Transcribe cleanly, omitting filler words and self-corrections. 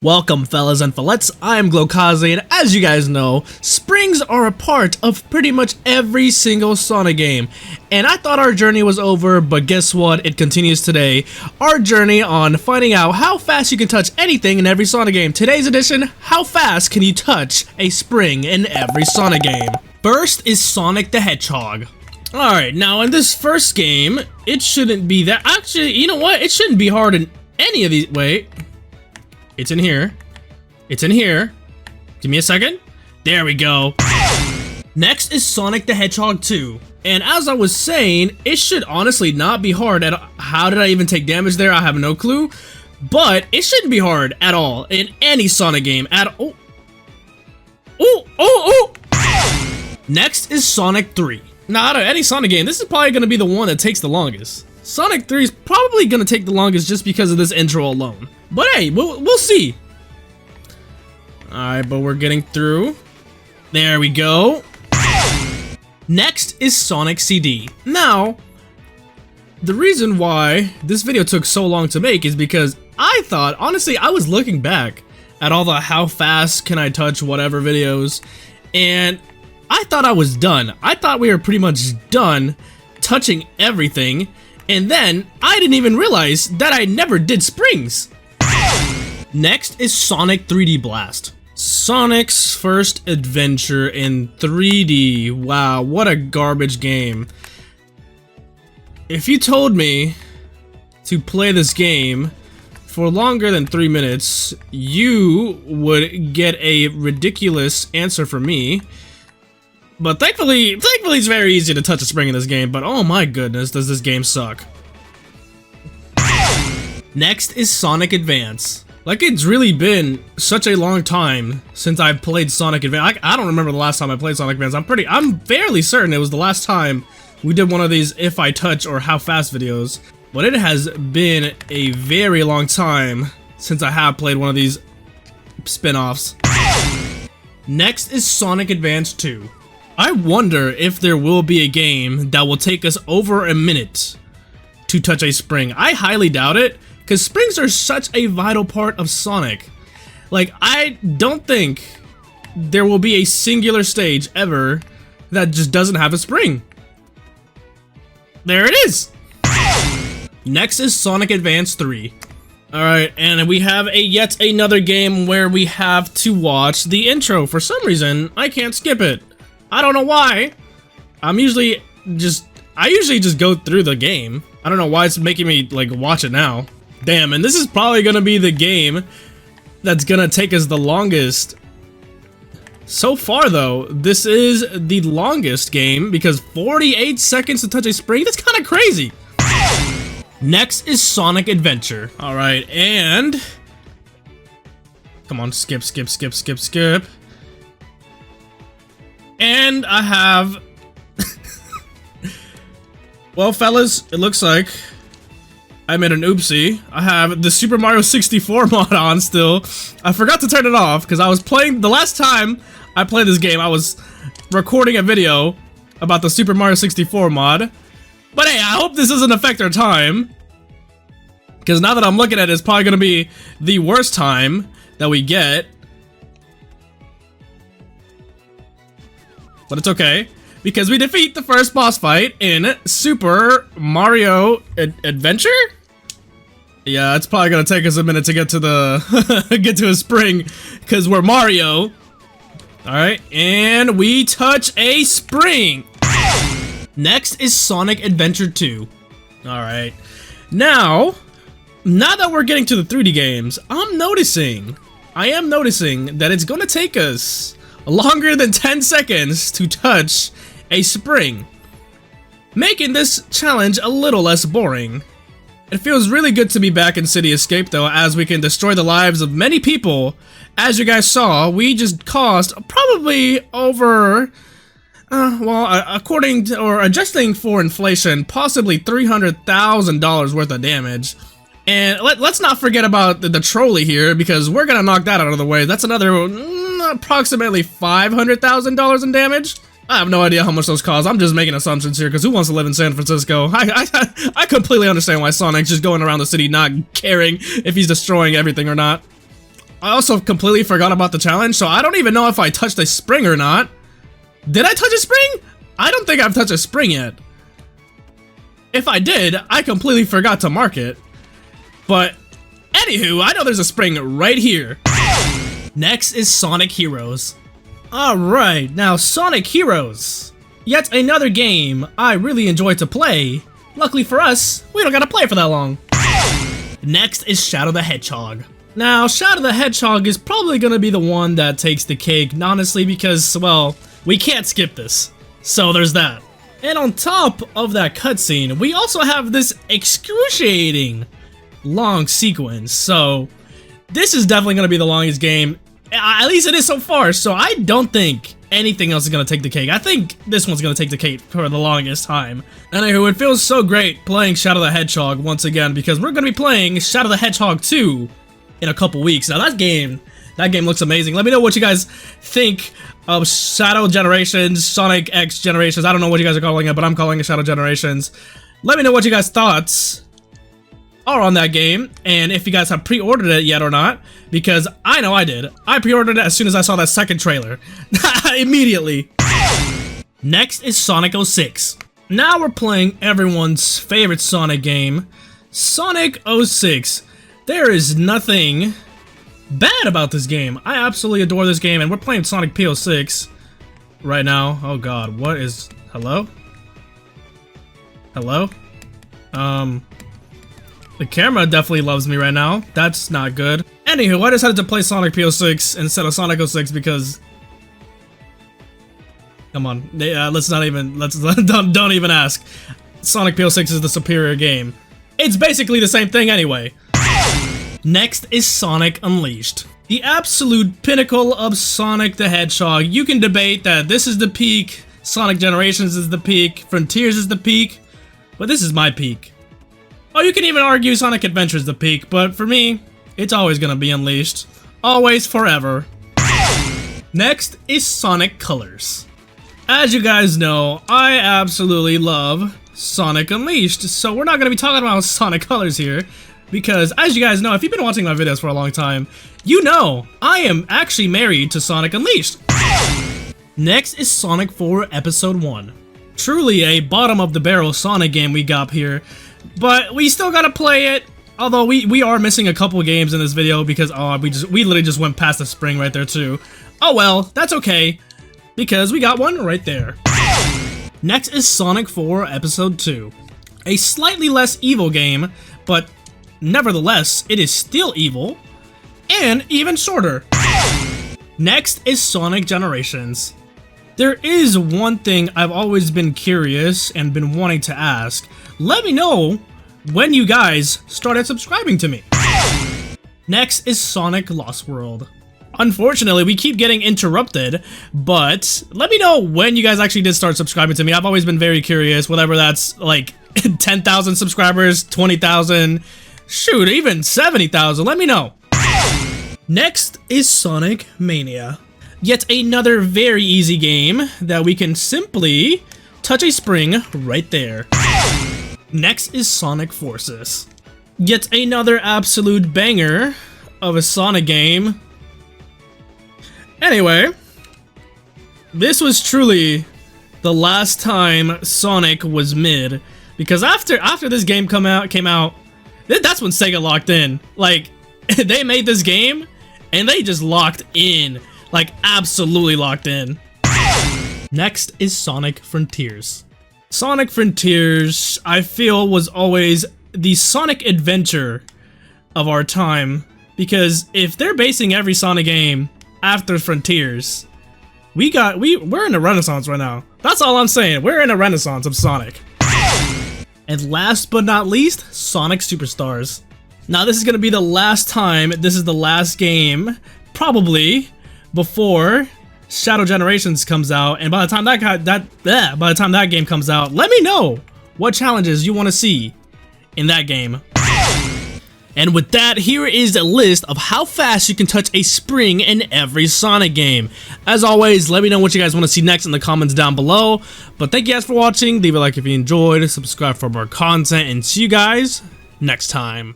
Welcome fellas and fellettes, I am Glokaze, and as you guys know, springs are a part of pretty much every single Sonic game. And I thought our journey was over, but guess what, it continues today. Our journey on finding out how fast you can touch anything in every Sonic game. Today's edition, how fast can you touch a spring in every Sonic game? First is Sonic the Hedgehog. Alright, now in this first game, it shouldn't be that, actually, you know what, it shouldn't be hard in any of these, wait. It's in here. It's in here. Give me a second. There we go. Next is Sonic the Hedgehog 2. And as I was saying, it should honestly not be hard at all. How did I even take damage there? I have no clue. But it shouldn't be hard at all in any Sonic game at all. Oh. Next is Sonic 3. Now, out of any Sonic game, this is probably going to be the one that takes the longest. Sonic 3 is probably going to take the longest just because of this intro alone. But hey, we'll see. Alright, but we're getting through. There we go. Next is Sonic CD. Now, the reason why this video took so long to make is because I thought, honestly, I was looking back at all the how fast can I touch whatever videos, and I thought I was done. I thought we were pretty much done touching everything, and then I didn't even realize that I never did springs. Next is Sonic 3D Blast. Sonic's first adventure in 3D. Wow, what a garbage game. If you told me to play this game for longer than 3 minutes, you would get a ridiculous answer from me. But thankfully it's very easy to touch a spring in this game, but oh my goodness, does this game suck. Next is Sonic Advance. Like, it's really been such a long time since I've played Sonic Advance. I don't remember the last time I played Sonic Advance. I'm fairly certain it was the last time we did one of these if I touch or how fast videos. But it has been a very long time since I have played one of these spin-offs. Next is Sonic Advance 2. I wonder if there will be a game that will take us over a minute to touch a spring. I highly doubt it, because springs are such a vital part of Sonic. Like, I don't think there will be a singular stage ever that just doesn't have a spring. There it is! Next is Sonic Advance 3. Alright, and we have yet another game where we have to watch the intro. For some reason, I can't skip it. I don't know why. I usually just go through the game. I don't know why it's making me, like, watch it now. Damn, and this is probably gonna be the game that's gonna take us the longest. So far, though, this is the longest game because 48 seconds to touch a spring? That's kind of crazy. Next is Sonic Adventure. Alright, and... come on, skip. And I have... well, fellas, it looks like I made an oopsie. I have the Super Mario 64 mod on still. I forgot to turn it off because I was playing... the last time I played this game, I was recording a video about the Super Mario 64 mod. But hey, I hope this doesn't affect our time, because now that I'm looking at it, it's probably going to be the worst time that we get. But it's okay, because we defeat the first boss fight in Super Mario Adventure? Yeah, it's probably gonna take us a minute to get to the get to a spring, because we're Mario. Alright, and we touch a spring! Next is Sonic Adventure 2. Alright. Now that we're getting to the 3D games, I am noticing that it's gonna take us longer than 10 seconds to touch a spring, making this challenge a little less boring. It feels really good to be back in City Escape though, as we can destroy the lives of many people. As you guys saw, we just caused probably over, according to, or adjusting for inflation, possibly $300,000 worth of damage. And let's not forget about the trolley here, because we're gonna knock that out of the way. That's another approximately $500,000 in damage. I have no idea how much those cost. I'm just making assumptions here, because who wants to live in San Francisco? I completely understand why Sonic's just going around the city not caring if he's destroying everything or not. I also completely forgot about the challenge, so I don't even know if I touched a spring or not. Did I touch a spring? I don't think I've touched a spring yet. If I did, I completely forgot to mark it. But, anywho, I know there's a spring right here. Next is Sonic Heroes. Alright, now Sonic Heroes. Yet another game I really enjoy to play. Luckily for us, we don't gotta play for that long. Next is Shadow the Hedgehog. Now, Shadow the Hedgehog is probably gonna be the one that takes the cake, honestly, because, well, we can't skip this. So there's that. And on top of that cutscene, we also have this excruciating long sequence. So this is definitely gonna be the longest game. At least it is so far, so I don't think anything else is gonna take the cake. I think this one's gonna take the cake for the longest time. Anywho, it feels so great playing Shadow the Hedgehog once again, because we're gonna be playing Shadow the Hedgehog 2 in a couple weeks. Now that game looks amazing. Let me know what you guys think of Shadow Generations, Sonic X Generations. I don't know what you guys are calling it, but I'm calling it Shadow Generations. Let me know what you guys' thoughts are on that game, and if you guys have pre-ordered it yet or not, because I know I did. I pre-ordered it as soon as I saw that second trailer. Immediately. Next is Sonic 06. Now we're playing everyone's favorite Sonic game, Sonic 06. There is nothing bad about this game. I absolutely adore this game, and we're playing Sonic P06 right now. Oh god, what is... Hello? Hello? The camera definitely loves me right now. That's not good. Anywho, I decided to play Sonic P06 instead of Sonic 06 because... Come on, let's not even... don't even ask. Sonic P06 is the superior game. It's basically the same thing anyway. Next is Sonic Unleashed. The absolute pinnacle of Sonic the Hedgehog. You can debate that this is the peak, Sonic Generations is the peak, Frontiers is the peak, but this is my peak. Oh, you can even argue Sonic Adventure is the peak, but for me, it's always gonna be Unleashed. Always, forever. Next is Sonic Colors. As you guys know, I absolutely love Sonic Unleashed, so we're not gonna be talking about Sonic Colors here, because as you guys know, if you've been watching my videos for a long time, you know I am actually married to Sonic Unleashed. Next is Sonic 4 Episode 1. Truly a bottom of the barrel Sonic game we got here, but we still gotta play it. Although we are missing a couple games in this video because we literally just went past the spring right there too. Oh well, that's okay, because we got one right there. Next is Sonic 4 Episode 2. A slightly less evil game, but nevertheless, it is still evil, and even shorter. Next is Sonic Generations. There is one thing I've always been curious and been wanting to ask. Let me know when you guys started subscribing to me. Next is Sonic Lost World. Unfortunately, we keep getting interrupted, but let me know when you guys actually did start subscribing to me. I've always been very curious, whatever that's like 10,000 subscribers, 20,000, shoot, even 70,000, let me know. Next is Sonic Mania. Yet another very easy game that we can simply touch a spring right there. Next is Sonic Forces. Yet another absolute banger of a Sonic game. Anyway, this was truly the last time Sonic was mid, because after this game came out, that's when Sega locked in. Like, they made this game and they just locked in, like absolutely locked in. Next is Sonic Frontiers. Sonic Frontiers, I feel, was always the Sonic adventure of our time, because if they're basing every Sonic game after Frontiers, we're in a renaissance right now. That's all I'm saying. We're in a renaissance of Sonic. And last but not least, Sonic Superstars. Now this is gonna be the last time. This is the last game, probably, before Shadow Generations comes out. And by the time that game comes out, let me know what challenges you want to see in that game. And with that, here is a list of how fast you can touch a spring in every Sonic game. As always, let me know what you guys want to see next in the comments down below. But thank you guys for watching. Leave a like if you enjoyed, subscribe for more content, and see you guys next time.